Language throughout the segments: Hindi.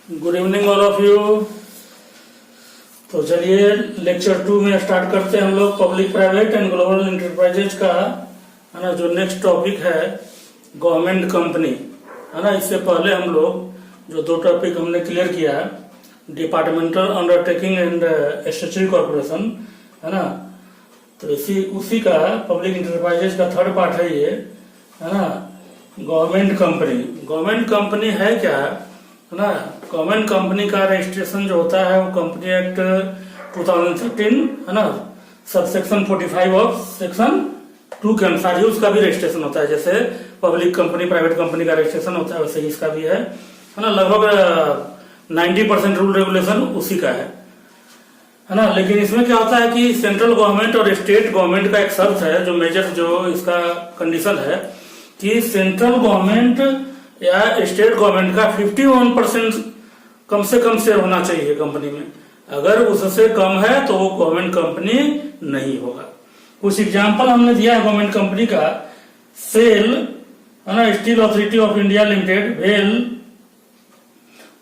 Good evening all of you. तो चलिए लेक्चर 2 में स्टार्ट करते हैं हम लोग public private and global enterprises का, है ना। जो नेक्स्ट टॉपिक है गवर्नमेंट कंपनी, है ना। इससे पहले हम लोग जो दो टॉपिक हमने क्लियर किया, departmental undertaking and statutory corporation, है ना। तो उसी का पब्लिक इंटरप्राइजेज का थर्ड पार्ट है ये, है ना। गवर्नमेंट कंपनी, गवर्नमेंट कंपनी है क्या, है ना। गवर्नमेंट कंपनी का रजिस्ट्रेशन जो होता है वो कंपनी एक्ट 2013, है ना, सबसेक्शन 45 ऑफ सेक्शन 2 के अनुसार ही उसका भी रजिस्ट्रेशन होता है। जैसे पब्लिक कंपनी प्राइवेट कंपनी का रजिस्ट्रेशन होता है वैसे ही इसका भी है ना। लगभग 90% रूल रेगुलेशन उसी का है ना। लेकिन इसमें क्या होता है कि सेंट्रल गवर्नमेंट और स्टेट गवर्नमेंट का एक शर्त है, जो मेजर जो इसका कंडीशन है कि सेंट्रल गवर्नमेंट या स्टेट गवर्नमेंट का 51% कम से कम शेयर होना चाहिए कंपनी में। अगर उससे कम है तो वो गवर्नमेंट कंपनी नहीं होगा। कुछ एग्जांपल हमने दिया है गवर्नमेंट कंपनी का। सेल, है ना, steel authority of India limited, well,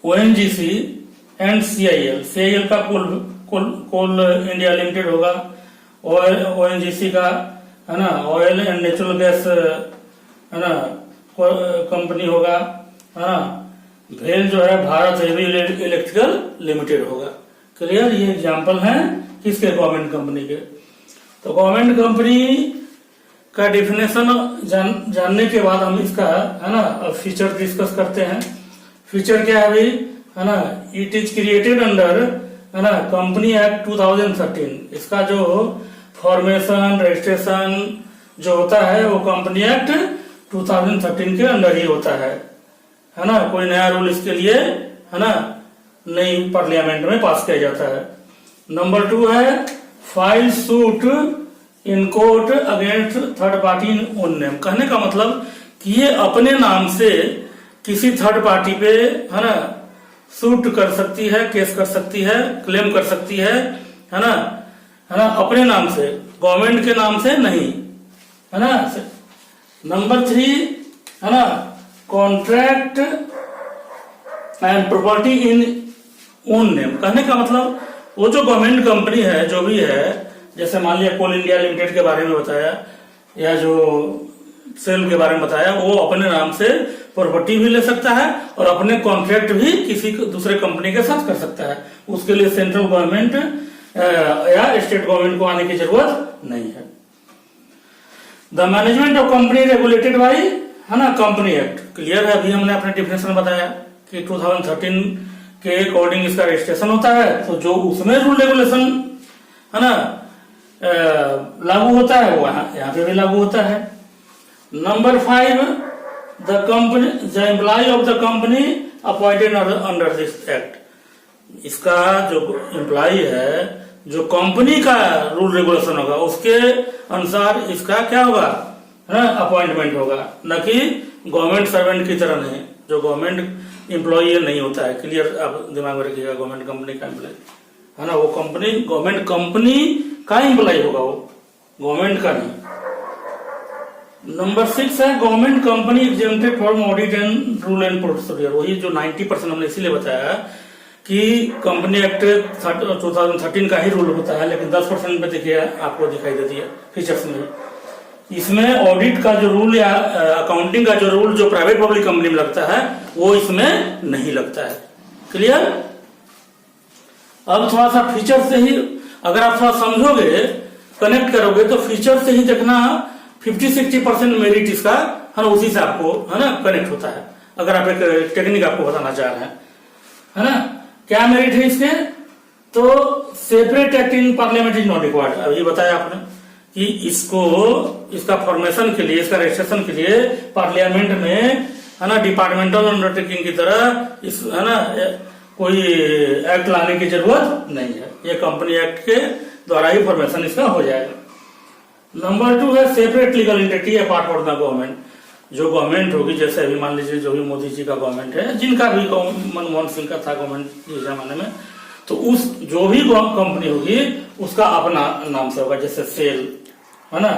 ONGC and CIL. CIL का कोल इंडिया लिमिटेड होगा, ओएनजीसी का, है ना, ऑयल एंड नेचुरल गैस, है ना, कंपनी होगा, है ना। भेल जो है भारत हेवी इलेक्ट्रिकल लिमिटेड होगा। क्लियर, ये एग्जांपल हैं किसके, गवर्नमेंट कंपनी के। तो गवर्नमेंट कंपनी का डिफिनेशन जानने के बाद हम इसका, है ना, फीचर डिस्कस करते हैं। फीचर क्या है भाई, है ना। इट इज क्रिएटेड अंडर, है ना, कंपनी एक्ट 2013। इसका जो फॉर्मेशन रजिस्ट्रेशन जो होता है वो कंपनी एक्ट 2013 के अंडर ही होता है ना। कोई नया रूल इसके लिए, है ना, नई पार्लियामेंट में पास किया जाता है। नंबर 2 है file suit in court against third party in own name. कहने का मतलब कि ये अपने नाम से किसी थर्ड पार्टी पे, है ना, सूट कर सकती है, केस कर सकती है, क्लेम कर सकती है ना, है ना, अपने नाम से, गवर्नमेंट के नाम से नहीं, है ना। नंबर 3, है ना, contract and property in own name. कहने का मतलब वो जो गवर्नमेंट कंपनी है जो भी है, जैसे मान लिया कोल इंडिया लिमिटेड के बारे में बताया या जो सेल के बारे में बताया, वो अपने नाम से प्रॉपर्टी भी ले सकता है और अपने कॉन्ट्रैक्ट भी किसी दूसरे कंपनी के साथ कर सकता है। उसके लिए सेंट्रल गवर्नमेंट या स्टेट गवर्नमेंट को आने की जरूरत नहीं है। The management of company regulated by, है ना, कंपनी एक्ट। क्लियर है, अभी हमने अपने डिफिनेशन बताया कि 2013 के अकॉर्डिंग इसका रजिस्ट्रेशन होता है। तो जो उसमें रूल रेगुलेशन, है ना, लागू होता है वो यहाँ पे भी लागू होता है। Number 5, the company the employ of the company appointed under this act. इसका जो एम्प्लॉय है, जो कंपनी का रूल रेगुलेशन होगा उसके अनुसार इसका क्या होगा, है ना, अपॉइंटमेंट होगा, न कि गवर्नमेंट सर्वेंट की तरह नहीं, जो गवर्नमेंट एम्प्लॉय नहीं होता है। क्लियर, आप दिमाग में रखिएगा, गवर्नमेंट कंपनी का एम्प्लॉय, है ना, वो कंपनी गवर्नमेंट कंपनी का एम्प्लॉय होगा, वो गवर्नमेंट का नहीं। नंबर 6 है government company exempted from audit and rule and procedure. वही जो 90% हमने इसीलिए बताया कि कंपनी एक्ट 2013 का ही रूल होता है, लेकिन 10% में देखिए आपको दिखाई देती है फीचर्स में। इसमें ऑडिट का जो रूल या अकाउंटिंग का जो रूल जो प्राइवेट पब्लिक कंपनी में लगता है वो इसमें नहीं लगता है। क्लियर। अब थोड़ा सा फीचर से ही अगर आप थोड़ा समझोगे, कनेक्ट करोगे, तो फीचर से ही देखना 50-60% मेरिट इसका, है ना, उसी से आपको, है ना, कनेक्ट होता है। अगर आप एक टेक्निक आपको बताना चाह रहे हैं, है ना, क्या मेरिट है इसके, तो separate act in parliament is not required. अभी बताया आपने कि इसको, इसका फॉर्मेशन के लिए, इसका रजिस्ट्रेशन के लिए पार्लियामेंट में, है ना, डिपार्टमेंटल अंडरटेकिंग की तरह इस, है ना, कोई एक्ट लाने की जरूरत नहीं है। ये कंपनी एक्ट के द्वारा ही फॉर्मेशन इसका हो जाएगा। नंबर 2 है separate legal entity apart from the government. जो गवर्नमेंट होगी, जैसे अभी मान लीजिए जो भी मोदी जी का गवर्नमेंट है, जिनका भी मनमोहन सिंह का था गवर्नमेंट इस जमाने में, तो उस जो भी कंपनी होगी उसका अपना नाम से होगा। जैसे सेल, है ना,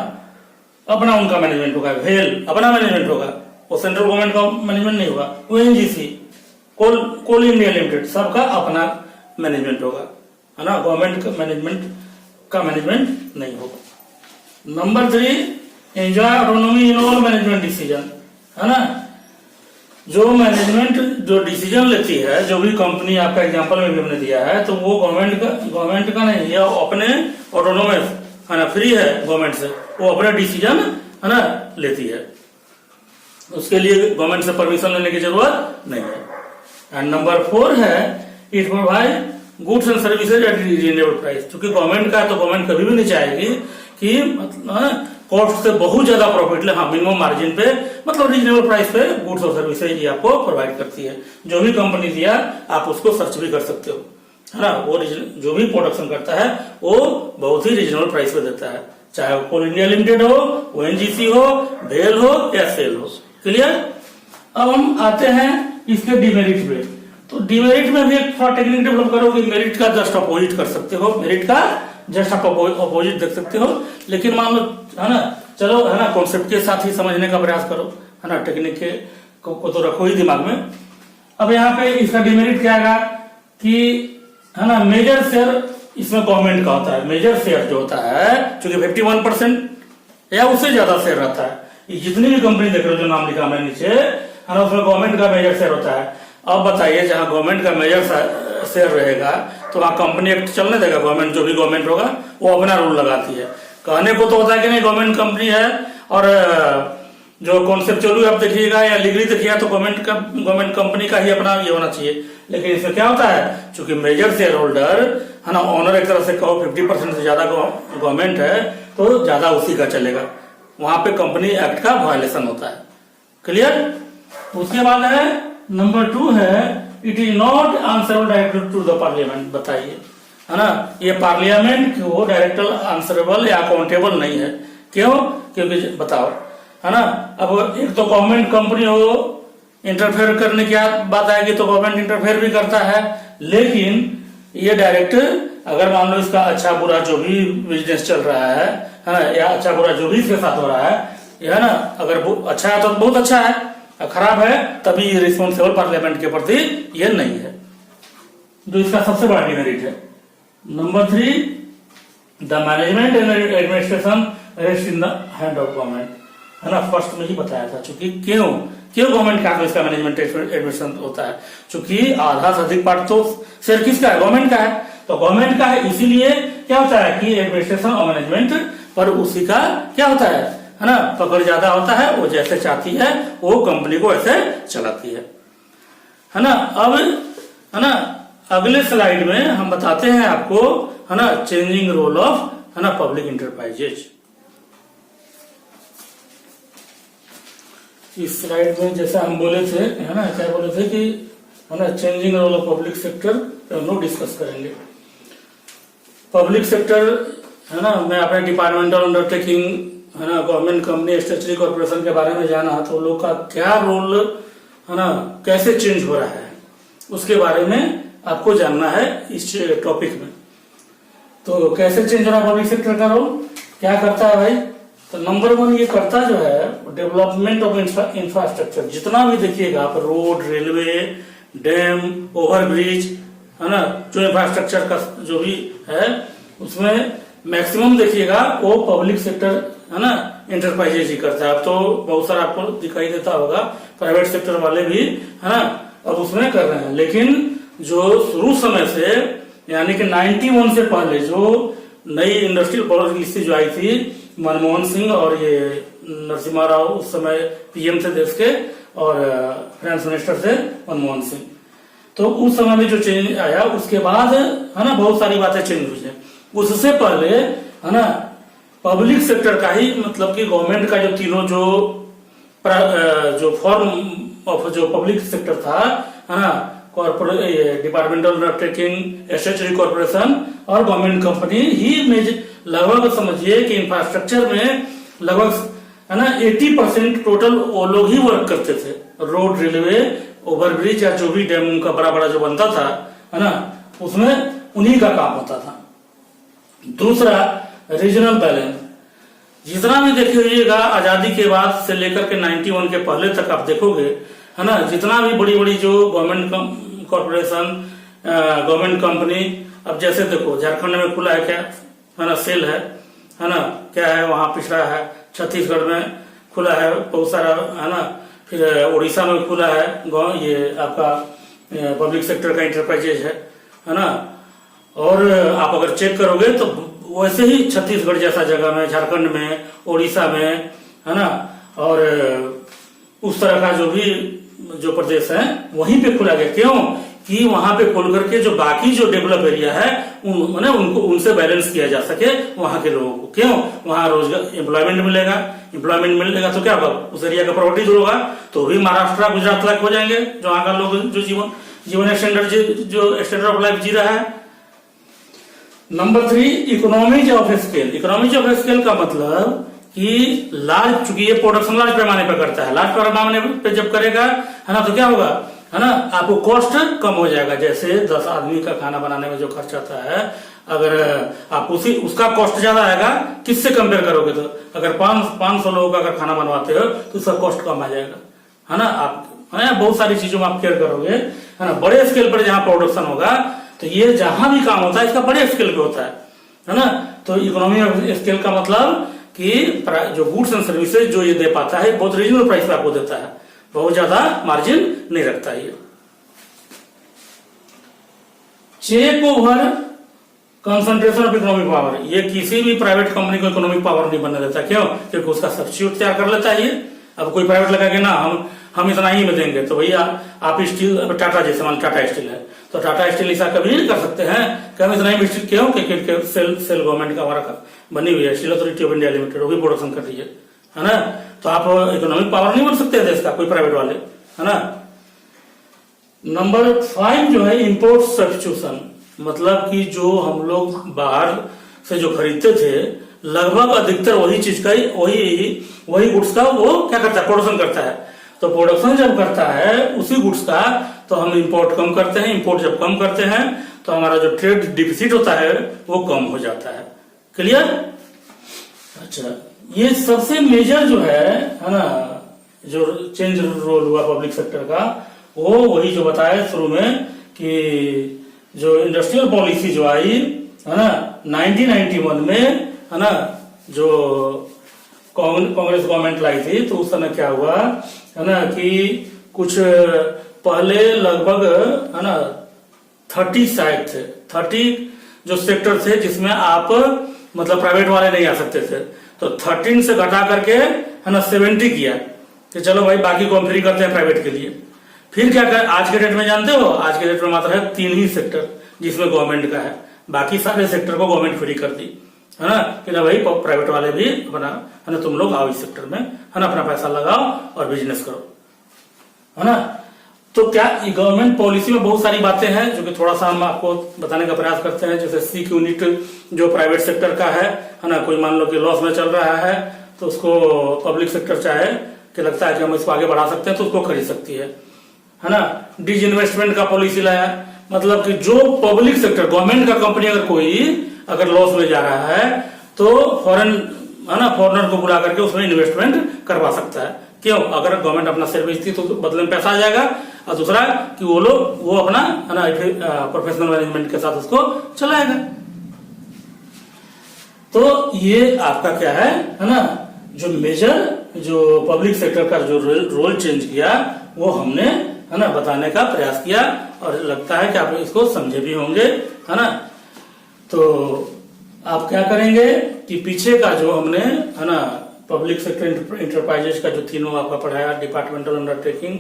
अपना उनका मैनेजमेंट होगा, भेल अपना मैनेजमेंट होगा, वो सेंट्रल गवर्नमेंट का मैनेजमेंट नहीं होगा। ओएनजीसी, कोल इंडिया लिमिटेड सबका अपना मैनेजमेंट होगा, है ना, गवर्नमेंट का मैनेजमेंट नहीं होगा। Number 3, enjoy autonomy in all management decision, है ना, जो मैनेजमेंट जो डिसीजन लेती है, जो भी कंपनी आपका एग्जांपल में भी हमने दिया है, तो वो गवर्नमेंट का नहीं है, अपने ऑटोनोमस, है ना, फ्री है गवर्नमेंट से, वो अपना डिसीजन, है ना, लेती है, उसके लिए गवर्नमेंट से परमिशन लेने की जरूरत नहीं है। एंड नंबर 4 है, it provide goods and services at reasonable price. क्योंकि गवर्नमेंट का है तो गवर्नमेंट कभी भी नहीं चाहेगी कि मतलब कॉस्ट से बहुत ज्यादा प्रॉफिट ले, हाँ, मिनिमम मार्जिन पे, मतलब रीजनेबल प्राइस पे गुड्स और सर्विसेज ये आपको प्रोवाइड करती है। जो भी कंपनी दिया आप उसको सर्च भी कर सकते हो, है ना, वो जो भी प्रोडक्शन करता है वो बहुत ही रीजनेबल प्राइस पे देता है, चाहे वो कोल इंडिया लिमिटेड हो, ओएनजीसी हो, भेल हो या सेल हो। क्लियर। अब हम आते हैं इसके डिमेरिट पे। तो डिमेरिट में भी एक थोड़ा टेक्निक डेवलप करो कि मेरिट का जस्ट अपोजिट कर सकते हो, मेरिट का जस्ट आप अपोजिट देख सकते हो। लेकिन मान लो, है ना, चलो, है ना, कॉन्सेप्ट के साथ ही समझने का प्रयास करो, है ना, टेक्निक के को तो रखो ही दिमाग में। अब यहाँ पे इसका डिमेरिट क्या आएगा कि, है ना, मेजर शेयर इसमें गवर्नमेंट का होता है। मेजर शेयर जो होता है, चूंकि 51% या उससे ज्यादा शेयर रहता है, ये जितनी भी कंपनी देख रहे हो जो नाम लिखा मैंने नीचे, है ना, उसमें गवर्नमेंट का मेजर शेयर होता है। अब बताइए, जहां गवर्नमेंट का मेजर शेयर रहेगा तो वहां कंपनी एक्ट चलने देगा? गवर्नमेंट, जो भी गवर्नमेंट होगा वो अपना रूल लगाती है। कहने को तो होता है कि नहीं गवर्नमेंट कंपनी है, और जो कॉन्सेप्चुअली आप देखिएगा या लीगली देखिएगा तो गवर्नमेंट कंपनी का ही अपना ये होना चाहिए। लेकिन इसमें क्या होता है, चूंकि मेजर शेयर होल्डर, है ना, ऑनर, एक तरह से कहो 50% से ज्यादा गवर्नमेंट है तो ज्यादा उसी का चलेगा, वहां पे कंपनी एक्ट का वायलेशन होता है। क्लियर। उसके बाद है नंबर 2 है, it is not answerable directly to the parliament. बताइए, है ना, ये पार्लियामेंट को डायरेक्टर आंसरेबल या अकाउंटेबल नहीं है। क्यों? क्योंकि बताओ, है ना, अब एक तो गवर्नमेंट कंपनी हो, इंटरफेयर करने की बात आएगी तो गवर्नमेंट इंटरफेयर भी करता है, लेकिन ये डायरेक्टर अगर मान लो इसका अच्छा बुरा जो भी बिजनेस चल रहा है ना, या अच्छा बुरा जो भी इसके साथ हो रहा है, या ना, अगर अच्छा है तो बहुत अच्छा है, खराब है तभी ये रिस्पॉन्सिबल पार्लियामेंट के प्रति ये नहीं है, जो इसका सबसे बड़ा डिमेरिट है। Number 3, the management and administration rest in the hand of government, है ना, फर्स्ट में ही बताया था। चूंकि क्यों गवर्नमेंट का इसका मैनेजमेंट एडमिनिस्ट्रेशन होता है, चूंकि आधा से अधिक पार्ट तो शेयर किसका है? गवर्नमेंट का है। तो गवर्नमेंट का है, इसीलिए क्या होता है कि एडमिनिस्ट्रेशन और मैनेजमेंट पर उसी का क्या होता है ना, पकड़ ज्यादा होता है। वो जैसे चाहती है वो कंपनी को ऐसे चलाती है ना। अब, है ना, अगले स्लाइड में हम बताते हैं आपको, है ना, चेंजिंग रोल ऑफ, है ना, पब्लिक इंटरप्राइजेज। इस स्लाइड में जैसा हम बोले थे, है ना, क्या बोले थे कि, है ना, changing role of public sector हम लोग डिस्कस करेंगे। पब्लिक सेक्टर, है ना, मैं अपने डिपार्टमेंटल अंडरटेकिंग, है ना, गवर्नमेंट कंपनी, स्टैट्यूटरी कॉर्पोरेशन के बारे में जाना, तो लोग का क्या रोल, है ना, कैसे चेंज हो रहा है, उसके बारे में आपको जानना है इस टॉपिक में। तो कैसे चेंज हो रहा है पब्लिक सेक्टर का रोल, क्या करता है भाई? तो नंबर 1 ये करता जो है डेवलपमेंट ऑफ इंफ्रास्ट्रक्चर। जितना भी देखिएगा आप, रोड, रेलवे, डैम, ओवरब्रिज, है ना, जो इंफ्रास्ट्रक्चर का जो भी है उसमें मैक्सिमम देखिएगा वो पब्लिक सेक्टर, है ना, इंटरप्राइजेज ही करता है। अब तो बहुत सारा आपको दिखाई देता होगा प्राइवेट सेक्टर वाले भी, है ना, अब उसमें कर रहे हैं। लेकिन जो शुरू समय से, यानी कि 91 से पहले जो नई इंडस्ट्रियल पॉलिसी जो आई थी, मनमोहन सिंह और ये नरसिम्हा राव उस समय पीएम थे देश के, और फाइनेंस मिनिस्टर थे मनमोहन सिंह, तो उस समय में जो चेंज आया उसके बाद, है ना, बहुत सारी बातें चेंज हुई है। उससे पहले, है ना, पब्लिक सेक्टर का ही, मतलब कि गवर्नमेंट का जो तीनों जो फॉर्म ऑफ जो पब्लिक सेक्टर था, है ना, corporate, departmental undertaking, statutory corporation और गवर्नमेंट कंपनी ही में लगभग समझिए कि इंफ्रास्ट्रक्चर में लगभग, है ना, 80% टोटल वो लोग ही वर्क करते थे। रोड, रेलवे, ओवरब्रिज या जो भी डैम का बड़ा बड़ा जो बनता था, है ना, उसमें उन्हीं का काम होता था। दूसरा, रीजनल बैलेंस। जितना भी देखिएगा आजादी के बाद से लेकर के 91 के पहले तक आप देखोगे, है ना, जितना भी बड़ी बड़ी जो गवर्नमेंट कॉर्पोरेशन, गवर्नमेंट कंपनी, अब जैसे देखो झारखंड में खुला है क्या, है ना, सेल है ना, क्या है वहां पिछड़ा है, छत्तीसगढ़ में खुला है बहुत सारा, है ना, फिर उड़ीसा में खुला है ये आपका पब्लिक सेक्टर का इंटरप्राइजेज है ना। और आप अगर चेक करोगे तो वैसे ही छत्तीसगढ़ जैसा जगह में, झारखंड में, उड़ीसा में, है ना, और उस तरह का जो प्रदेश है वहीं पे खुला गया। क्यों कि वहां पे खोल करके जो बाकी जो डेवलप एरिया है उनको उनसे बैलेंस किया जा सके वहां के लोगों को। क्यों, वहां रोजगार, एम्प्लॉयमेंट मिलेगा तो क्या होगा, उस एरिया का प्रॉपर्टी जो होगा तो भी महाराष्ट्र गुजरात लायक हो जाएंगे, जो वहां का लोग जो जीवन स्टैंडर्ड ऑफ लाइफ जी रहा है। Number 3, economies of scale. Economies of scale का मतलब कि लार्ज, चूंकि ये प्रोडक्शन लार्ज पैमाने पर करता है, लार्ज पैमाने पे जब करेगा, है ना, तो क्या होगा, है ना, आपको कॉस्ट कम हो जाएगा। जैसे 10 आदमी का खाना बनाने में जो खर्च आता है, अगर आप उसका कॉस्ट ज्यादा आएगा, किससे कंपेयर करोगे, तो अगर 500 लोगों का अगर खाना बनवाते हो तो उसका कॉस्ट कम आ जाएगा, है ना। आप बहुत सारी चीजों में आप केयर करोगे, है ना। बड़े स्केल पर जहां प्रोडक्शन होगा तो ये जहां भी काम होता है इसका बड़े स्केल पे होता है ना। तो इकोनॉमी ऑफ स्केल का मतलब कि जो गुड्स एंड सर्विसेज जो ये दे पाता है बहुत रीजनेबल प्राइस पे आपको देता है, बहुत ज्यादा मार्जिन नहीं रखता है ये। Check over concentration of economic power, ये किसी भी प्राइवेट कंपनी को इकोनॉमिक पावर नहीं बनने देता। क्यों, क्योंकि उसका सब्स्टिट्यूट तैयार कर लेता है ये। अब कोई प्राइवेट लगा के ना हम इतना ही में देंगे, तो भैया आप स्टील, टाटा जैसे मान टाटा स्टील है तो टाटा स्टील ऐसा कभी नहीं कर सकते हैं कि हम इतना ही स्टील, क्यों, क्योंकि सेल गवर्नमेंट का हमारा बनी हुई है, steel authority of India limited, वो भी प्रोडक्शन कर रही है ना। तो आप इकोनॉमिक पावर नहीं बन सकते देश का कोई प्राइवेट वाले, है ना। नंबर 5 जो है इंपोर्ट सब्स्टिट्यूशन, मतलब कि जो हम लोग बाहर से जो खरीदते थे लगभग अधिकतर वही चीज का वही गुड्स का वो क्या करता है, प्रोडक्शन करता है। तो प्रोडक्शन जब करता है उसी गुड्स का तो हम इंपोर्ट कम करते हैं। इंपोर्ट जब कम करते हैं तो हमारा जो ट्रेड डिफिसिट होता है वो कम हो जाता है। क्लियर। अच्छा, ये सबसे मेजर जो है ना, जो चेंज रोल हुआ पब्लिक सेक्टर का, वो वही जो बताया शुरू में कि जो इंडस्ट्रियल पॉलिसी जो आई है ना 1991 में, है ना, जो कांग्रेस गवर्नमेंट लाई थी, तो उस समय क्या हुआ है ना कि कुछ पहले लगभग, है ना, 30 शायद थे, 30 जो सेक्टर थे जिसमें आप मतलब प्राइवेट वाले नहीं आ सकते थे, तो 13 से घटा करके, है ना, 70 किया कि चलो भाई बाकी को हम फ्री करते हैं प्राइवेट के लिए। फिर क्या कर, आज के डेट में जानते हो, आज के डेट में मात्र है 3 ही सेक्टर जिसमें गवर्नमेंट का है, बाकी सारे सेक्टर को गवर्नमेंट फ्री कर दी, है ना, कि ना भाई प्राइवेट वाले भी अपना, है ना, तुम लोग आओ इस सेक्टर में, है ना, अपना पैसा लगाओ और बिजनेस करो, है ना। तो क्या गवर्नमेंट पॉलिसी में बहुत सारी बातें हैं जो कि थोड़ा सा हम आपको बताने का प्रयास करते हैं। जैसे सिक यूनिट जो प्राइवेट सेक्टर का है ना, कोई मान लो कि लॉस में चल रहा है तो उसको पब्लिक सेक्टर चाहे कि लगता है कि हम इसको आगे बढ़ा सकते हैं तो उसको खरीद सकती है ना। डिज इन्वेस्टमेंट का पॉलिसी लाया, मतलब कि जो पब्लिक सेक्टर गवर्नमेंट का कंपनी अगर लॉस में जा रहा है तो फॉरेन, है ना, फॉरेनर को बुला करके उसमें इन्वेस्टमेंट करवा सकता है। क्यों, अगर गवर्नमेंट अपना शेयर बेचती तो बदले में पैसा आ जाएगा, और दूसरा कि वो अपना, है ना, प्रोफेशनल मैनेजमेंट के साथ उसको चलाएगा। तो ये आपका क्या है ना, जो मेजर जो पब्लिक सेक्टर का जो रोल चेंज किया वो हमने, है ना, बताने का प्रयास किया, और लगता है कि आप इसको समझे भी होंगे, है ना। तो आप क्या करेंगे कि पीछे का जो हमने, है ना, पब्लिक सेक्टर इंटरप्राइजेस का जो तीनों आपका पढ़ाया, डिपार्टमेंटल अंडरटेकिंग,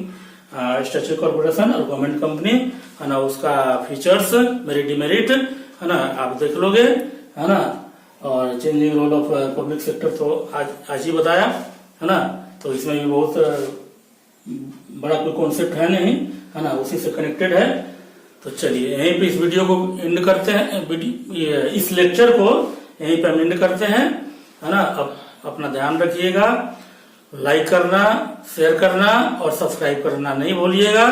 स्टैट्यूटरी कॉर्पोरेशन और गवर्नमेंट कंपनी, है ना, उसका फीचर्स, मेरिट डिमेरिट, है ना, आप देख लोगे, है ना। और changing role of public sector तो आज ही बताया, है ना। तो इसमें भी बहुत बड़ा कोई कॉन्सेप्ट है नहीं, है ना, उसी से कनेक्टेड है। तो चलिए यहीं पे इस वीडियो को एंड करते हैं, इस लेक्चर को यहीं पे हम एंड करते हैं, है ना। अब अपना ध्यान रखिएगा, लाइक करना, शेयर करना और सब्सक्राइब करना नहीं भूलिएगा।